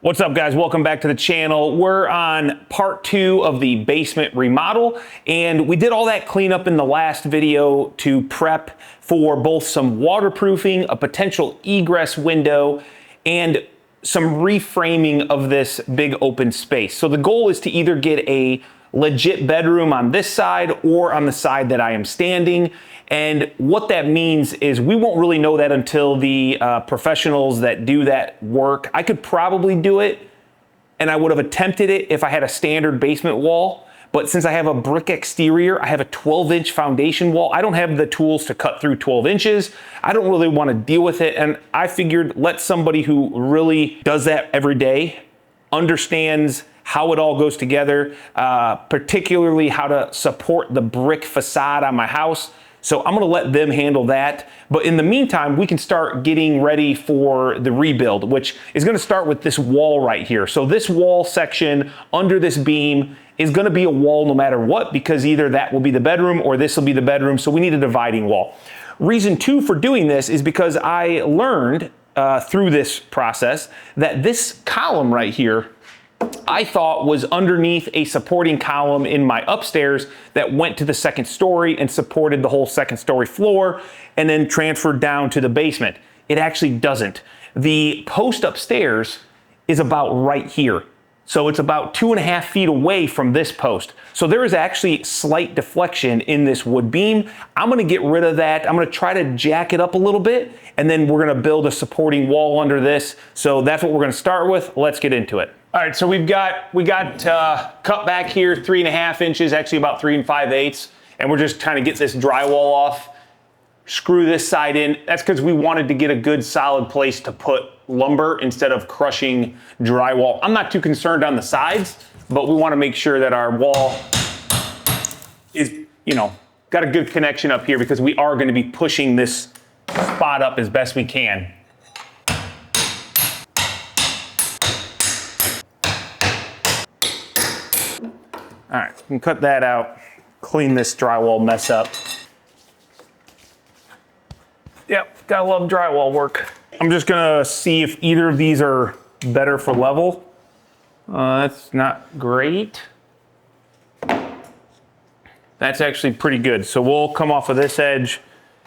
What's up, guys? Welcome back to the channel. We're on part 2 of the basement remodel, and we did all that cleanup in the last video to prep for both some waterproofing, a potential egress window, and some reframing of this big open space. So the goal is to either get a legit bedroom on this side or on the side that I am standing. And what that means is we won't really know that until the professionals that do that work. I could probably do it, and I would have attempted it if I had a standard basement wall. But since I have a brick exterior, I have a 12-inch foundation wall. I don't have the tools to cut through 12 inches. I don't really want to deal with it. And I figured let somebody who really does that every day, understands how it all goes together, particularly how to support the brick facade on my house. So I'm gonna let them handle that. But in the meantime, we can start getting ready for the rebuild, which is gonna start with this wall right here. So this wall section under this beam is gonna be a wall no matter what, because either that will be the bedroom or this will be the bedroom. So we need a dividing wall. Reason 2 for doing this is because I learned through this process that this column right here I thought was underneath a supporting column in my upstairs that went to the second story and supported the whole second story floor and then transferred down to the basement. It actually doesn't. The post upstairs is about right here. So it's about 2.5 feet away from this post. So there is actually slight deflection in this wood beam. I'm gonna get rid of that. I'm gonna try to jack it up a little bit, and then we're gonna build a supporting wall under this. So that's what we're gonna start with. Let's get into it. All right, so we got cut back here 3.5 inches, actually about 3 5/8, and we're just trying to get this drywall off, screw this side in. That's because we wanted to get a good solid place to put lumber instead of crushing drywall. I'm not too concerned on the sides, but we want to make sure that our wall is, got a good connection up here because we are going to be pushing this spot up as best we can. All right, we can cut that out, clean this drywall mess up. Yep, gotta love drywall work. I'm just gonna see if either of these are better for level. That's not great. That's actually pretty good. So we'll come off of this edge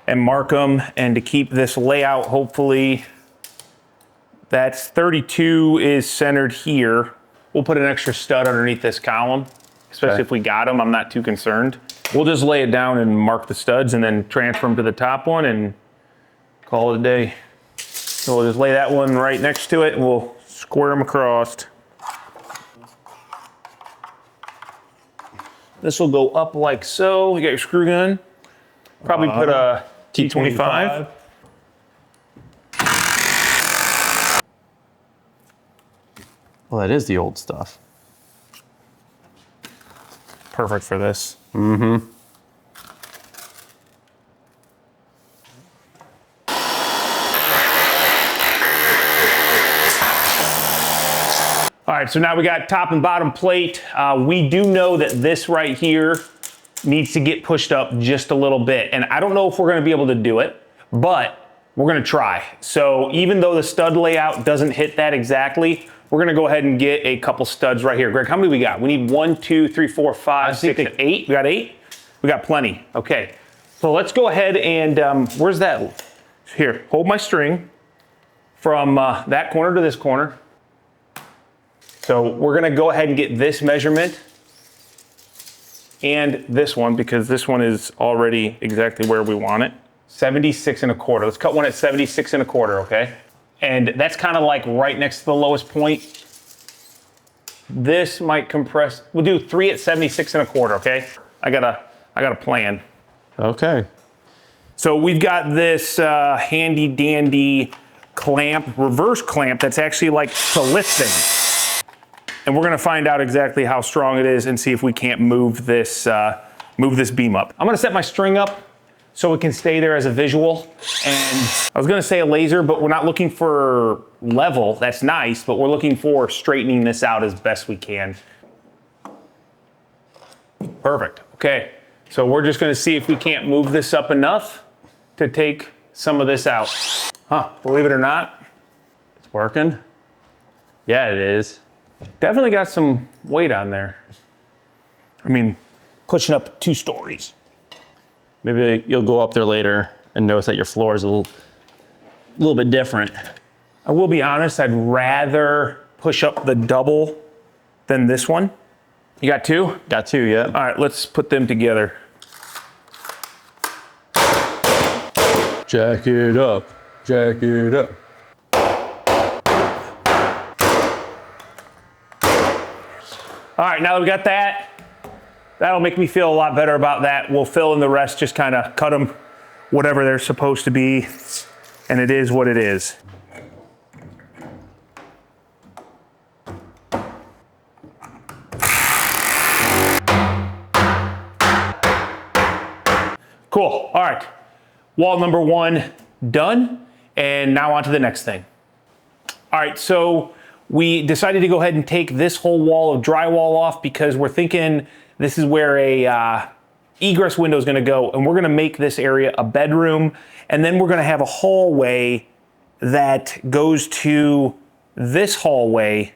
and mark them, and to keep this layout, hopefully, that's 32 is centered here. We'll put an extra stud underneath this column. Especially if we got them, I'm not too concerned. We'll just lay it down and mark the studs and then transfer them to the top one and call it a day. So we'll just lay that one right next to it and we'll square them across. This will go up like so. You got your screw gun. Probably put a T25. Well, that is the old stuff. Perfect for this. Mm-hmm. All right, so now we got top and bottom plate. We do know that this right here needs to get pushed up just a little bit. And I don't know if we're gonna be able to do it, but we're gonna try. So even though the stud layout doesn't hit that exactly, we're gonna go ahead and get a couple studs right here. Greg, how many we got? We need 1, 2, 3, 4, 5, 6, 8. We got 8? We got plenty. Okay. So let's go ahead and, where's that? Here, hold my string from that corner to this corner. So we're gonna go ahead and get this measurement and this one, because this one is already exactly where we want it. 76 1/4. Let's cut one at 76 1/4, okay? And that's kind of like right next to the lowest point. This might compress. We'll do 3 at 76 1/4, okay? I got a plan. Okay. So we've got this handy dandy clamp, reverse clamp that's actually like to lift things. And we're gonna find out exactly how strong it is and see if we can't move this beam up. I'm gonna set my string up so it can stay there as a visual. And I was gonna say a laser, but we're not looking for level. That's nice, but we're looking for straightening this out as best we can. Perfect, okay. So we're just gonna see if we can't move this up enough to take some of this out. Huh, believe it or not, it's working. Yeah, it is. Definitely got some weight on there. I mean, pushing up 2 stories. Maybe you'll go up there later and notice that your floor is a little bit different. I will be honest, I'd rather push up the double than this one. You got 2? Got 2, yeah. All right, let's put them together. Jack it up, jack it up. All right, now that we got that, that'll make me feel a lot better about that. We'll fill in the rest, just kind of cut them whatever they're supposed to be, and it is what it is. Cool, all right. Wall number 1 done, and now on to the next thing. All right, so we decided to go ahead and take this whole wall of drywall off because we're thinking this is where a egress window is gonna go, and we're gonna make this area a bedroom, and then we're gonna have a hallway that goes to this hallway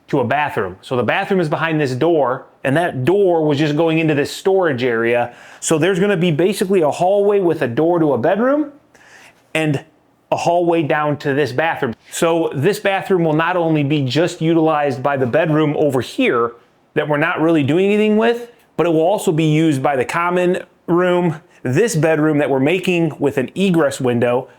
to a bathroom. So the bathroom is behind this door, and that door was just going into this storage area. So there's gonna be basically a hallway with a door to a bedroom and a hallway down to this bathroom. So this bathroom will not only be just utilized by the bedroom over here that we're not really doing anything with, but it will also be used by the common room, this bedroom that we're making with an egress window,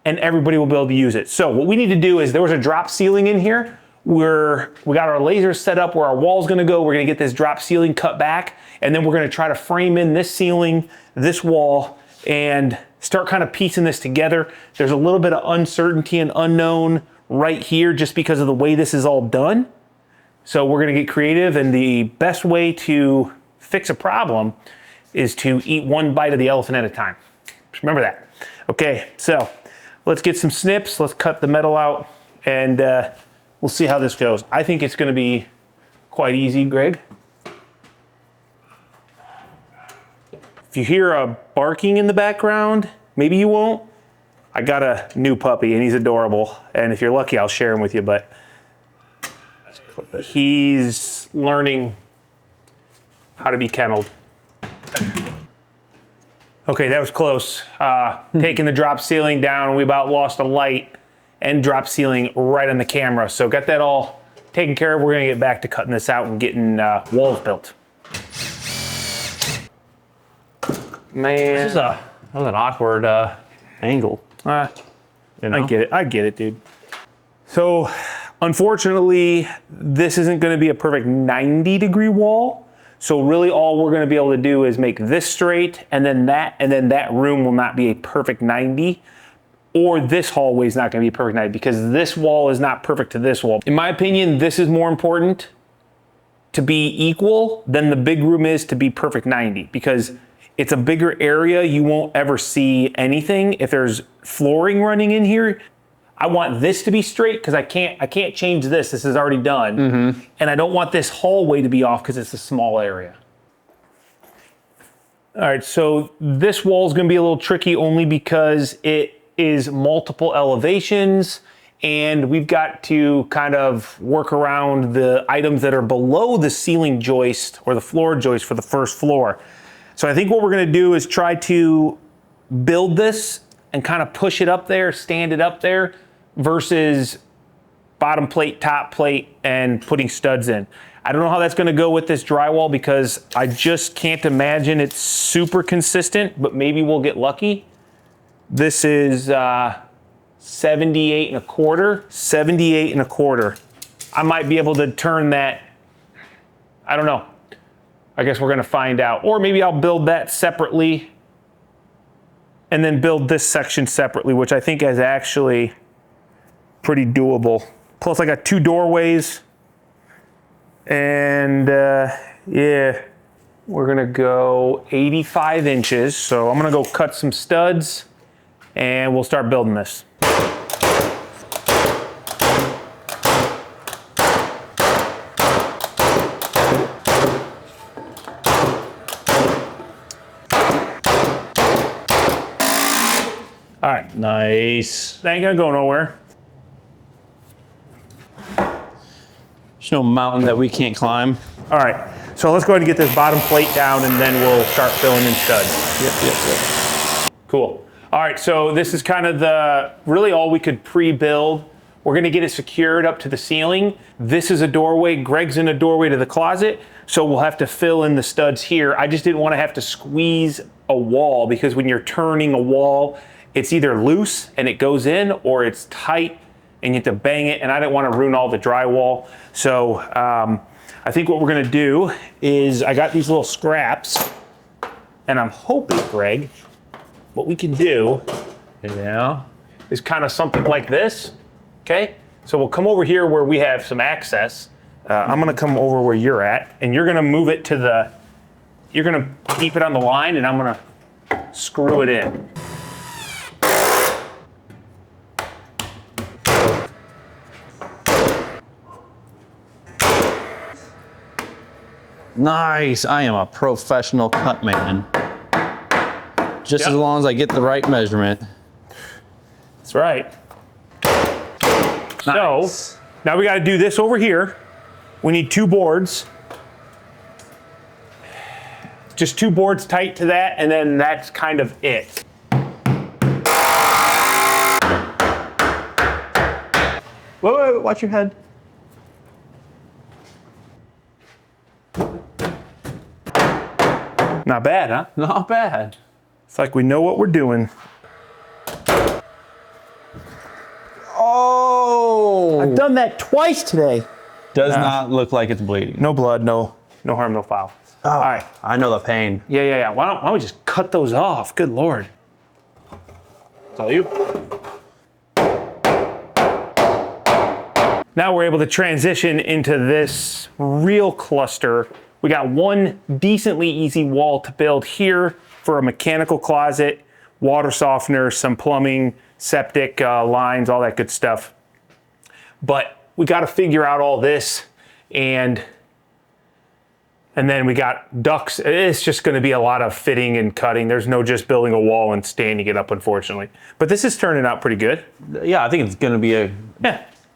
and everybody will be able to use it. So what we need to do is, there was a drop ceiling in here. We got our lasers set up where our wall's gonna go. We're gonna get this drop ceiling cut back, and then we're gonna try to frame in this ceiling, this wall, and start kind of piecing this together. There's a little bit of uncertainty and unknown right here just because of the way this is all done. So we're gonna get creative, and the best way to fix a problem is to eat one bite of the elephant at a time. Just remember that. Okay, so let's get some snips, let's cut the metal out, and we'll see how this goes. I think it's gonna be quite easy, Greg. If you hear a barking in the background, maybe you won't. I got a new puppy and he's adorable. And if you're lucky, I'll share him with you, but he's learning how to be kenneled. Okay, that was close. Taking the drop ceiling down, we about lost a light and drop ceiling right on the camera. So got that all taken care of. We're gonna get back to cutting this out and getting walls built. Man, That was an awkward angle. you know? I get it, dude. So, unfortunately, this isn't gonna be a perfect 90-degree wall. So really all we're gonna be able to do is make this straight, and then that room will not be a perfect 90, or this hallway is not gonna be a perfect 90, because this wall is not perfect to this wall. In my opinion, this is more important to be equal than the big room is to be perfect 90, because it's a bigger area. You won't ever see anything if there's flooring running in here. I want this to be straight because I can't change this. This is already done. And I don't want this hallway to be off because it's a small area. All right, so this wall is gonna be a little tricky only because it is multiple elevations, and we've got to kind of work around the items that are below the ceiling joist or the floor joist for the first floor. So I think what we're gonna do is try to build this and kind of push it up there, stand it up there, versus bottom plate, top plate, and putting studs in. I don't know how that's gonna go with this drywall because I just can't imagine it's super consistent, but maybe we'll get lucky. This is 78 and a quarter. I might be able to turn that, I don't know. I guess we're gonna find out. Or maybe I'll build that separately and then build this section separately, which I think is actually pretty doable. Plus I got 2 doorways, and yeah, we're gonna go 85 inches. So I'm gonna go cut some studs and we'll start building this. All right, Nice. that ain't gonna go nowhere. There's no mountain that we can't climb. All right, so let's go ahead and get this bottom plate down and then we'll start filling in studs. Yep. Cool. All right, so this is kind of really all we could pre-build. We're gonna get it secured up to the ceiling. This is a doorway. Greg's in a doorway to the closet, so we'll have to fill in the studs here. I just didn't want to have to squeeze a wall because when you're turning a wall, it's either loose and it goes in or it's tight and you have to bang it, and I didn't want to ruin all the drywall. So I think what we're gonna do is I got these little scraps and I'm hoping, Greg, what we can do is kind of something like this. Okay, so we'll come over here where we have some access. I'm gonna come over where you're at, and you're gonna move it to you're gonna keep it on the line, and I'm gonna screw it in. Nice, I am a professional cut man. Just as long as I get the right measurement. That's right. Nice. So now we got to do this over here. We need 2 boards. Just 2 boards tight to that, and then that's kind of it. Wait, watch your head. Not bad, huh? Not bad. It's like we know what we're doing. Oh! I've done that twice today. Does not look like it's bleeding. No blood, no harm, no foul. Oh, all right. I know the pain. Yeah. Why don't we just cut those off? Good Lord. It's all you. Now we're able to transition into this real cluster. We got one decently easy wall to build here for a mechanical closet, water softener, some plumbing, septic lines, all that good stuff. But we got to figure out all this, and then we got ducts. It's just going to be a lot of fitting and cutting. There's no just building a wall and standing it up, unfortunately. But this is turning out pretty good. Yeah, I think it's going to be a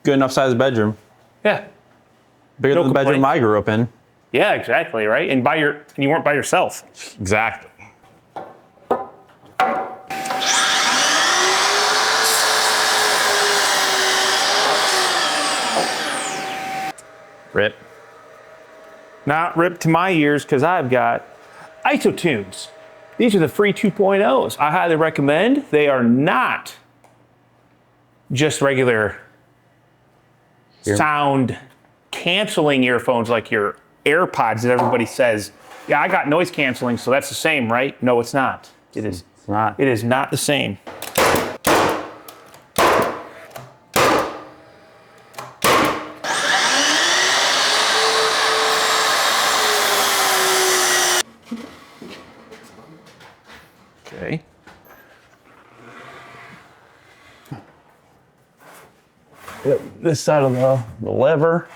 good enough sized bedroom. Yeah. Bigger than the bedroom I grew up in. Yeah, exactly, right? And you weren't by yourself. Exactly. Rip. Not ripped to my ears because I've got ISOtunes. These are the free 2.0s. I highly recommend. They are not just regular sound canceling earphones like your AirPods that everybody says, yeah, I got noise canceling, so that's the same, right? No, it's not. It is not. It is not the same. Okay. This side of the lever.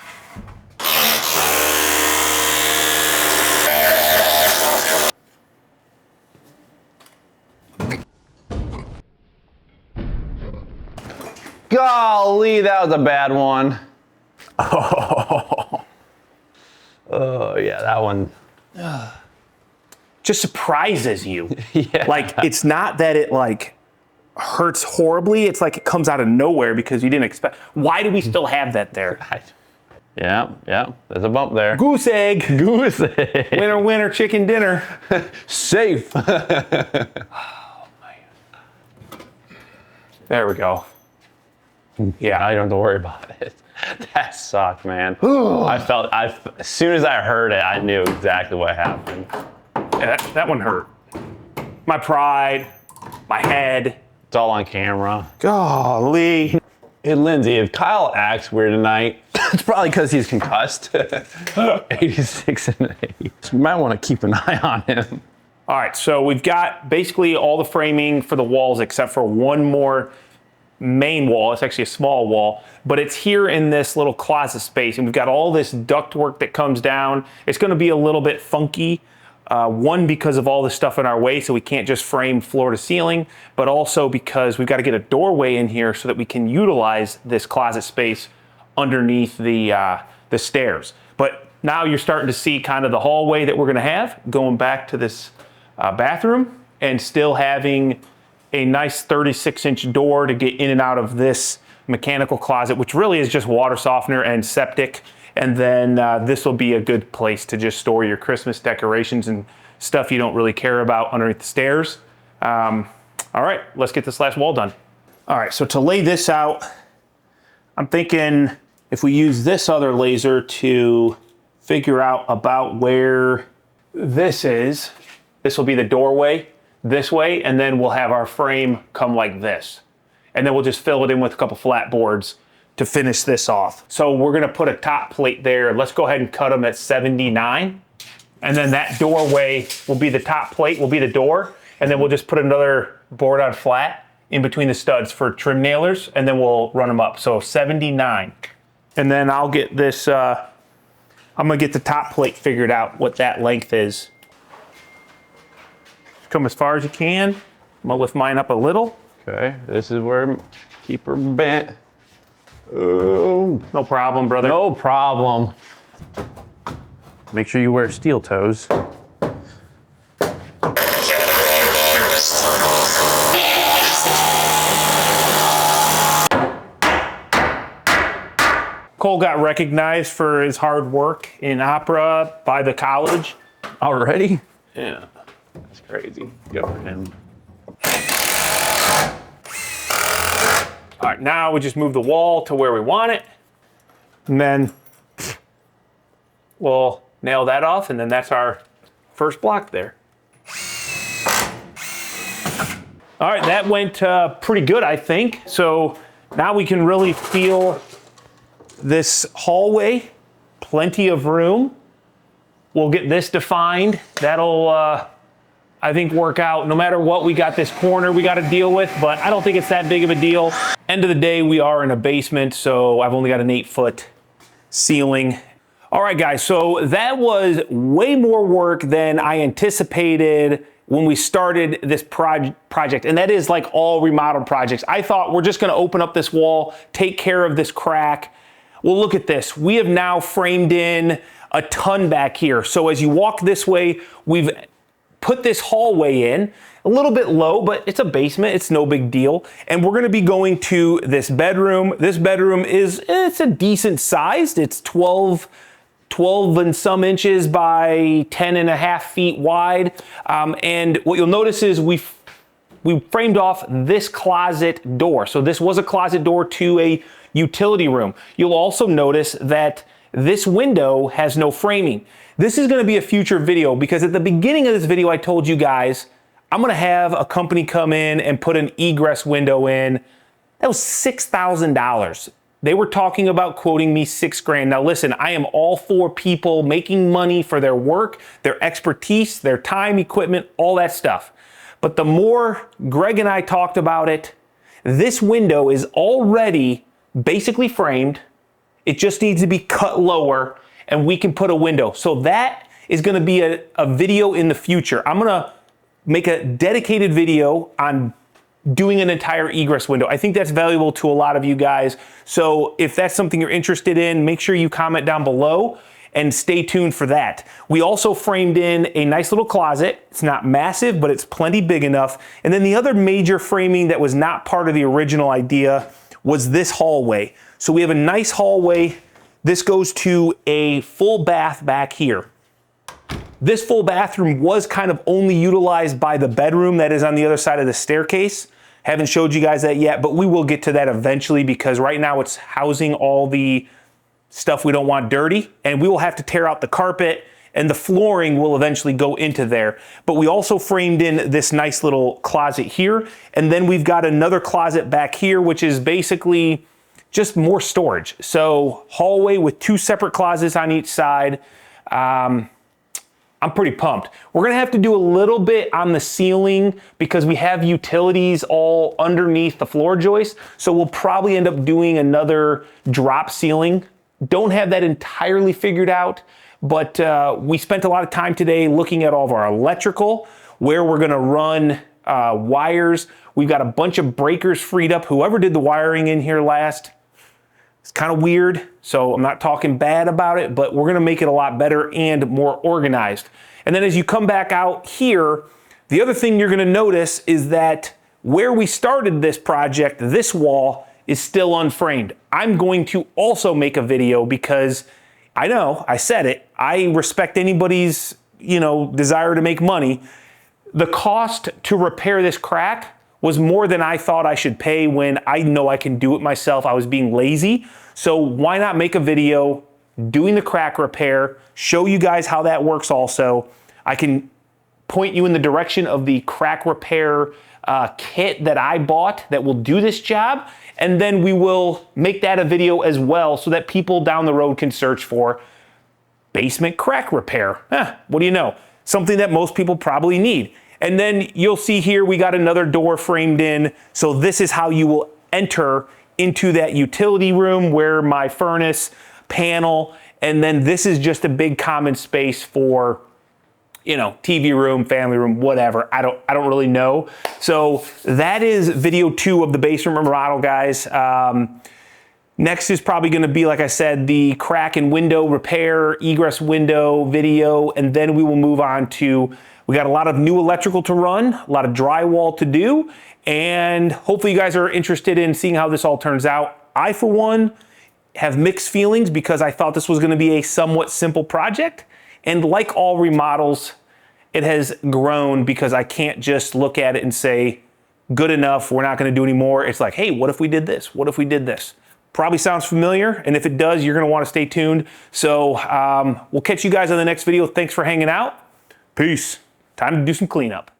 Golly, that was a bad one. Oh yeah, that one. Just surprises you. Yeah. Like, it's not that it like hurts horribly. It's like it comes out of nowhere because you didn't expect. Why do we still have that there? Yeah, there's a bump there. Goose egg. Goose egg. Winner, winner, chicken dinner. Safe. Oh, man. There we go. Yeah, I don't have to worry about it. That sucked, man. As soon as I heard it, I knew exactly what happened. Yeah, that one hurt. My pride, my head. It's all on camera. Golly. Hey, Lindsay, if Kyle acts weird tonight, it's probably because he's concussed. 86 and 8. You might want to keep an eye on him. All right, so we've got basically all the framing for the walls except for one more main wall. It's actually a small wall, but it's here in this little closet space, and we've got all this ductwork that comes down. It's going to be a little bit funky. One, because of all the stuff in our way, so we can't just frame floor to ceiling, but also because we've got to get a doorway in here so that we can utilize this closet space underneath the the stairs. But now you're starting to see kind of the hallway that we're gonna have going back to this bathroom, and still having a nice 36-inch door to get in and out of this mechanical closet, which really is just water softener and septic. And then this will be a good place to just store your Christmas decorations and stuff you don't really care about underneath the stairs. All right, let's get this last wall done. All right, so to lay this out, I'm thinking if we use this other laser to figure out about where this is, this will be the doorway this way, and then we'll have our frame come like this. And then we'll just fill it in with a couple flat boards to finish this off. So we're gonna put a top plate there. Let's go ahead and cut them at 79. And then that doorway will be the top plate, will be the door. And then we'll just put another board on flat in between the studs for trim nailers, and then we'll run them up. So 79. And then I'll get this, I'm gonna get the top plate figured out, what that length is. Come as far as you can. I'm gonna lift mine up a little. Okay, this is where keep her bent. Oh, no problem, brother. No problem. Make sure you wear steel toes. Cole got recognized for his hard work in opera by the college. Already? Yeah. That's crazy. Go for him. All right, now we just move the wall to where we want it. And then we'll nail that off, and then that's our first block there. All right, that went pretty good, I think. So now we can really feel this hallway, plenty of room. We'll get this defined. That'll, I think, work out. No matter what, we got this corner we got to deal with, but I don't think it's that big of a deal. End of the day, we are in a basement, so I've only got an 8-foot ceiling. All right, guys, so that was way more work than I anticipated when we started this project, and that is like all remodel projects. I thought we're just gonna open up this wall, take care of this crack. Well, look at this. We have now framed in a ton back here. So as you walk this way, we've put this hallway in, a little bit low, but it's a basement, it's no big deal. And we're gonna be going to this bedroom. This bedroom it's a decent sized, it's 12 and some inches by 10.5 feet wide. And what you'll notice is we framed off this closet door. So this was a closet door to a utility room. You'll also notice that this window has no framing. This is gonna be a future video because at the beginning of this video, I told you guys, I'm gonna have a company come in and put an egress window in. That was $6,000. They were talking about quoting me $6,000. Now listen, I am all for people making money for their work, their expertise, their time, equipment, all that stuff. But the more Greg and I talked about it, this window is already basically framed. It just needs to be cut lower and we can put a window. So that is gonna be a video in the future. I'm gonna make a dedicated video on doing an entire egress window. I think that's valuable to a lot of you guys. So if that's something you're interested in, make sure you comment down below and stay tuned for that. We also framed in a nice little closet. It's not massive, but it's plenty big enough. And then the other major framing that was not part of the original idea was this hallway. So we have a nice hallway. This goes to a full bath back here. This full bathroom was kind of only utilized by the bedroom that is on the other side of the staircase. Haven't showed you guys that yet, but we will get to that eventually because right now it's housing all the stuff we don't want dirty, and we will have to tear out the carpet and the flooring will eventually go into there. But we also framed in this nice little closet here, and then we've got another closet back here, which is basically just more storage. So hallway with 2 separate closets on each side. I'm pretty pumped. We're gonna have to do a little bit on the ceiling because we have utilities all underneath the floor joist. So we'll probably end up doing another drop ceiling. Don't have that entirely figured out, but we spent a lot of time today looking at all of our electrical, where we're gonna run wires. We've got a bunch of breakers freed up. Whoever did the wiring in here last It's kind of weird, so I'm not talking bad about it, but we're gonna make it a lot better and more organized. And then as you come back out here, the other thing you're gonna notice is that where we started this project, this wall is still unframed. I'm going to also make a video because I know, I said it, I respect anybody's, desire to make money. The cost to repair this crack was more than I thought I should pay when I know I can do it myself. I was being lazy. So why not make a video doing the crack repair, show you guys how that works also. I can point you in the direction of the crack repair kit that I bought that will do this job. And then we will make that a video as well so that people down the road can search for basement crack repair. What do you know? Something that most people probably need. And then you'll see here we got another door framed in. So this is how you will enter into that utility room where my furnace, panel, and then this is just a big common space for TV room, family room, whatever. I don't really know. So that is video 2 of the basement remodel, guys. Next is probably gonna be, like I said, the crack and window repair, egress window video, and then we will move on to, we got a lot of new electrical to run, a lot of drywall to do, and hopefully you guys are interested in seeing how this all turns out. I, for one, have mixed feelings because I thought this was gonna be a somewhat simple project. And like all remodels, it has grown because I can't just look at it and say, good enough, we're not gonna do any more. It's like, hey, what if we did this? What if we did this? Probably sounds familiar, and if it does, you're gonna wanna stay tuned. So we'll catch you guys on the next video. Thanks for hanging out. Peace. Time to do some cleanup.